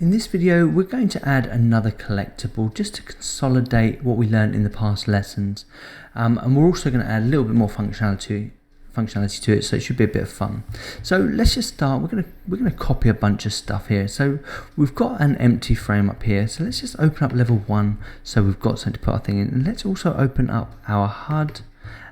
In this video, we're going to add another collectible just to consolidate what we learned in the past lessons. And we're also going to add a little bit more functionality to it, so it should be a bit of fun. So let's just start. We're going to copy a bunch of stuff here. So we've got an empty frame up here. So let's just open up level 1 so we've got something to put our thing in. And let's also open up our HUD,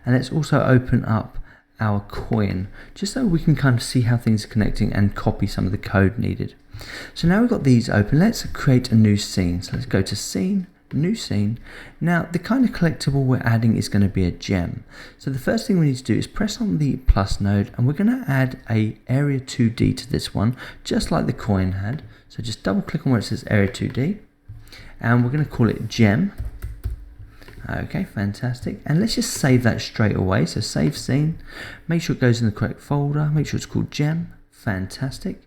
and let's also open up our coin, just so we can kind of see how things are connecting and copy some of the code needed. So now we've got these open, let's create a new scene. So let's go to scene, new scene. Now the kind of collectible we're adding is going to be a gem. So the first thing we need to do is press on the plus node, and we're going to add a area 2D to this one, just like the coin had. So just double click on where it says area 2D, and we're going to call it gem. Okay, fantastic. And let's just save that straight away. So save scene, make sure it goes in the correct folder, make sure it's called gem. Fantastic.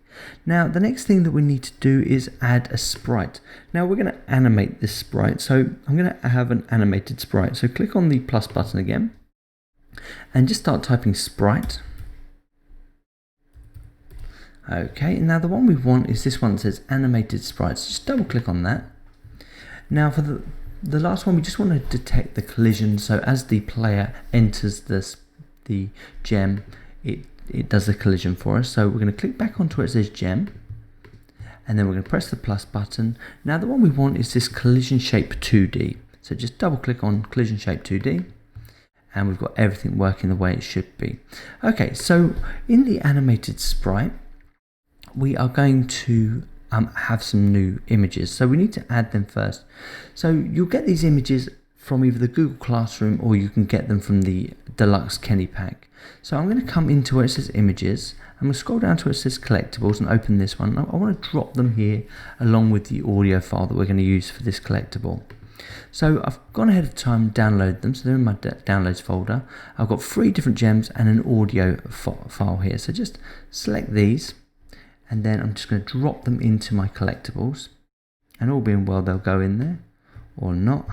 Now the next thing that we need to do is add a sprite. Now we're going to animate this sprite. So I'm going to have an animated sprite. So click on the plus button again and just start typing sprite. Okay, now the one we want is this one that says animated sprite. So just double click on that. Now for the last one, we just want to detect the collision. So as the player enters the gem, it does the collision for us. So we're going to click back onto where it says gem, and then we're going to press the plus button. Now the one we want is this collision shape 2D. So just double click on collision shape 2D, and we've got everything working the way it should be. Okay, so in the animated sprite, we are going to have some new images. So we need to add them first. So you'll get these images from either the Google Classroom, or you can get them from the Deluxe Kenny Pack. So I'm going to come into where it says images. I'm going to scroll down to where it says collectibles and open this one. I want to drop them here along with the audio file that we're going to use for this collectible. So I've gone ahead of time and downloaded them. So they're in my downloads folder. I've got 3 different gems and an audio file here. So just select these, and then I'm just going to drop them into my collectibles, and all being well, they'll go in there or not.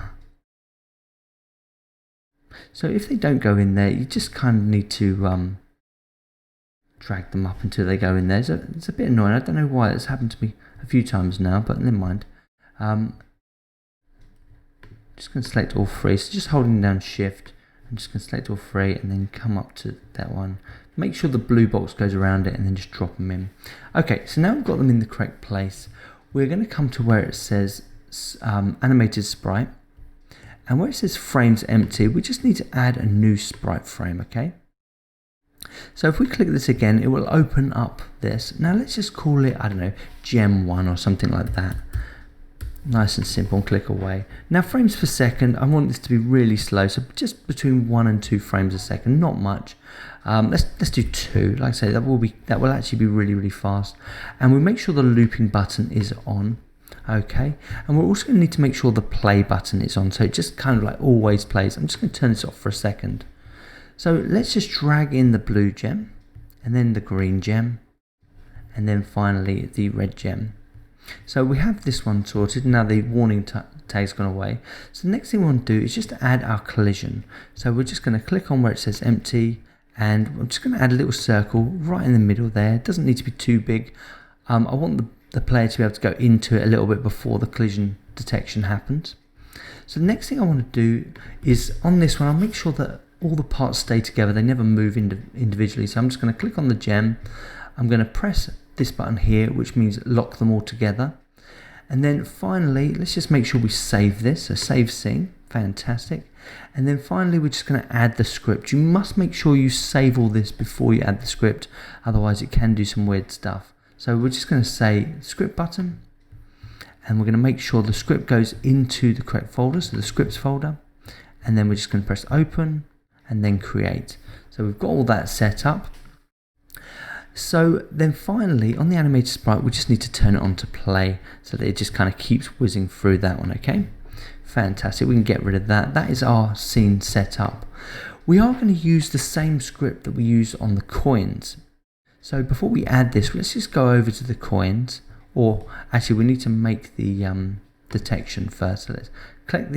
So if they don't go in there, you just kind of need to drag them up until they go in there. So it's a bit annoying. I don't know why. It's happened to me a few times now, but never mind. Just going to select all 3. So just holding down shift, I'm just going to select all 3 and then come up to that one. Make sure the blue box goes around it and then just drop them in. Okay, so now we've got them in the correct place. We're going to come to where it says animated sprite. And where it says frames empty, we just need to add a new sprite frame, okay? So if we click this again, it will open up this. Now let's just call it, I don't know, gem 1 or something like that. Nice and simple, and click away. Now frames per second, I want this to be really slow, so just between 1 and 2 frames a second, not much. Let's do 2. Like I say, that will actually be really fast. And we make sure the looping button is on. Okay, and we're also going to need to make sure the play button is on, so it just kind of like always plays. I'm just going to turn this off for a second. So let's just drag in the blue gem, and then the green gem, and then finally the red gem. So we have this one sorted. Now the warning tag's gone away. So the next thing we want to do is just to add our collision. So we're just going to click on where it says empty, and I'm just going to add a little circle right in the middle there. It doesn't need to be too big. I want the player to be able to go into it a little bit before the collision detection happens. So the next thing I want to do is on this one, I'll make sure that all the parts stay together. They never move individually. So I'm just going to click on the gem. I'm going to press this button here, which means lock them all together. And then finally, let's just make sure we save this. So save scene, fantastic. And then finally, we're just going to add the script. You must make sure you save all this before you add the script. Otherwise it can do some weird stuff. So we're just going to say script button, and we're going to make sure the script goes into the correct folder, so the scripts folder, and then we're just going to press open and then create. So we've got all that set up. So then finally on the animated sprite, we just need to turn it on to play so that it just kind of keeps whizzing through that one. Okay, fantastic. We can get rid of that. That is our scene set up. We are going to use the same script that we use on the coins. So before we add this, let's just go over to the coins, or actually we need to make the detection first. So let's click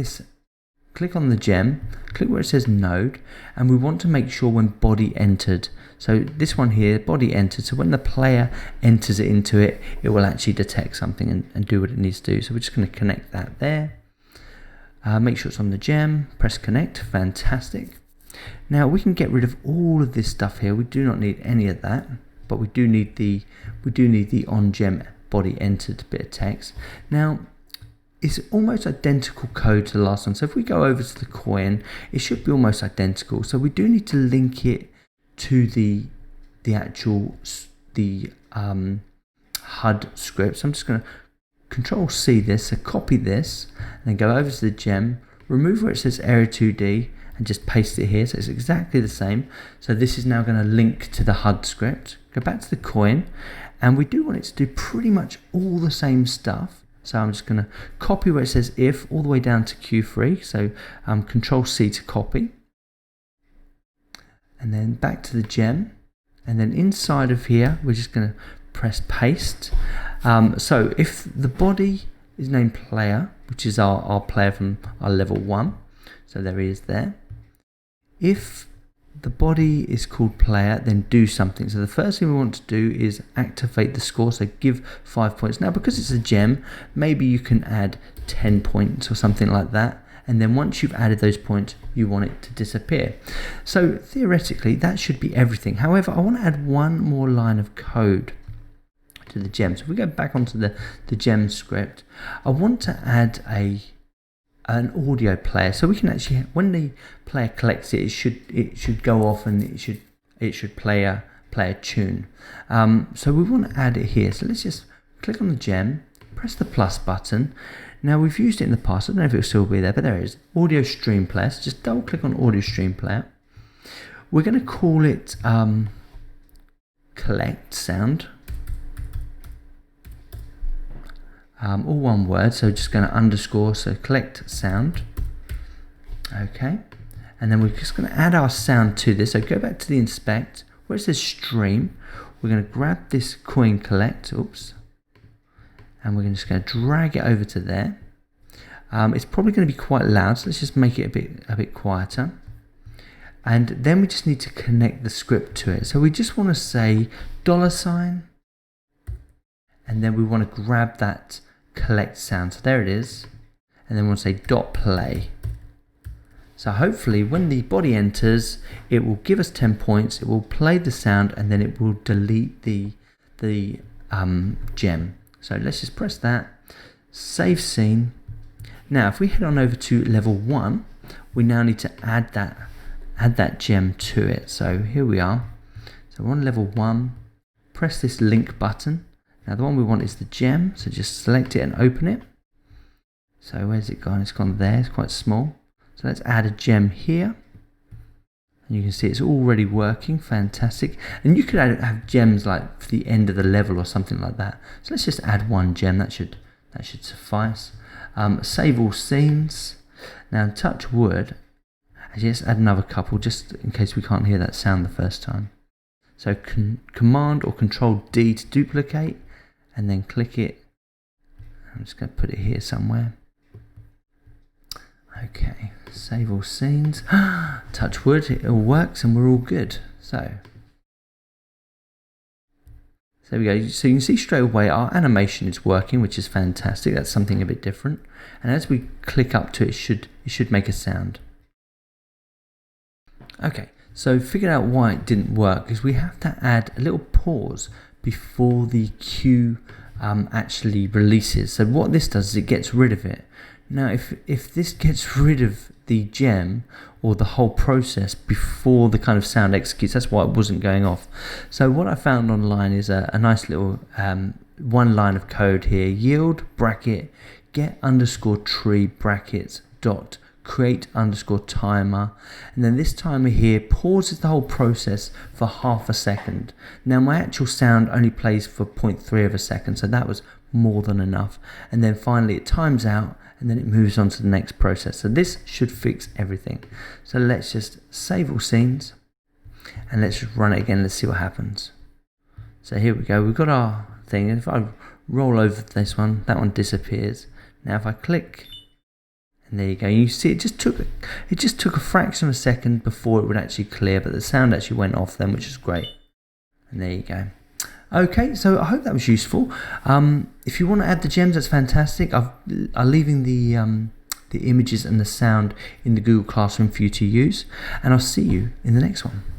click on the gem, click where it says node, and we want to make sure when body entered. So this one here, body entered, so when the player enters it into it, it will actually detect something and do what it needs to do. So we're just going to connect that there. Make sure it's on the gem, press connect, fantastic. Now we can get rid of all of this stuff here. We do not need any of that, but we do need the on gem body entered bit of text. Now it's almost identical code to the last one. So if we go over to the coin, it should be almost identical. So we do need to link it to the actual HUD script. So I'm just going to Control C this, so copy this, and then go over to the gem, remove where it says Area 2D, and just paste it here. So it's exactly the same. So this is now going to link to the HUD script. Go back to the coin, and we do want it to do pretty much all the same stuff. So I'm just going to copy where it says if all the way down to Q3. So Control C to copy, and then back to the gem, and then inside of here we're just going to press paste. So if the body is named player, which is our player from our level 1, so there he is there. If the body is called player, then do something. So the first thing we want to do is activate the score, so give 5 points. Now because it's a gem, maybe you can add 10 points or something like that, and then once you've added those points, you want it to disappear. So theoretically that should be everything. However, I want to add one more line of code to the gem. So if we go back onto the gem script, I want to add an audio player, so we can actually, when the player collects it, it should go off and it should play a tune. So we want to add it here. So let's just click on the gem, press the plus button. Now we've used it in the past. I don't know if it'll still be there, but there it is. Audio stream player. So just double click on audio stream player. We're going to call it collect sound. All one word, so just going to underscore, so collect sound. Okay, and then we're just going to add our sound to this. So go back to the inspect, where it says stream, we're going to grab this coin collect, and we're just going to drag it over to there. It's probably going to be quite loud, so let's just make it a bit quieter. And then we just need to connect the script to it. So we just want to say $, and then we want to grab that collect sound. So there it is. And then we'll say .play. So hopefully when the body enters, it will give us 10 points, it will play the sound, and then it will delete the gem. So let's just press that, save scene. Now if we head on over to level 1, we now need to add that gem to it. So here we are. So we're on level 1, press this link button. Now the one we want is the gem, so just select it and open it. So where's it gone? It's gone there, it's quite small. So let's add a gem here. And you can see it's already working, fantastic. And you could have gems like for the end of the level or something like that. So let's just add one gem, that should suffice. Save all scenes. Now touch wood, actually let's add another couple just in case we can't hear that sound the first time. So Command or Control D to duplicate, and then click it. I'm just going to put it here somewhere. Okay, save all scenes. Touch wood, it all works and we're all good. So there we go. So you can see straight away our animation is working, which is fantastic. That's something a bit different. And as we click up to it, it should make a sound. Okay, so figured out why it didn't work, because we have to add a little pause before the cue actually releases. So what this does is it gets rid of it. Now if this gets rid of the gem or the whole process before the kind of sound executes, that's why it wasn't going off. So what I found online is a nice little one line of code here: yield bracket get underscore tree brackets dot create underscore timer, and then this timer here pauses the whole process for half a second. Now my actual sound only plays for 0.3 of a second, so that was more than enough. And then finally it times out, and then it moves on to the next process. So this should fix everything. So let's just save all scenes and let's just run it again. Let's see what happens. So here we go, we've got our thing. If I roll over this one, that one disappears. Now if I click And there you go. You see, it just took a fraction of a second before it would actually clear, but the sound actually went off then, which is great. And there you go. Okay, so I hope that was useful. If you want to add the gems, that's fantastic. I'm leaving the images and the sound in the Google Classroom for you to use, and I'll see you in the next one.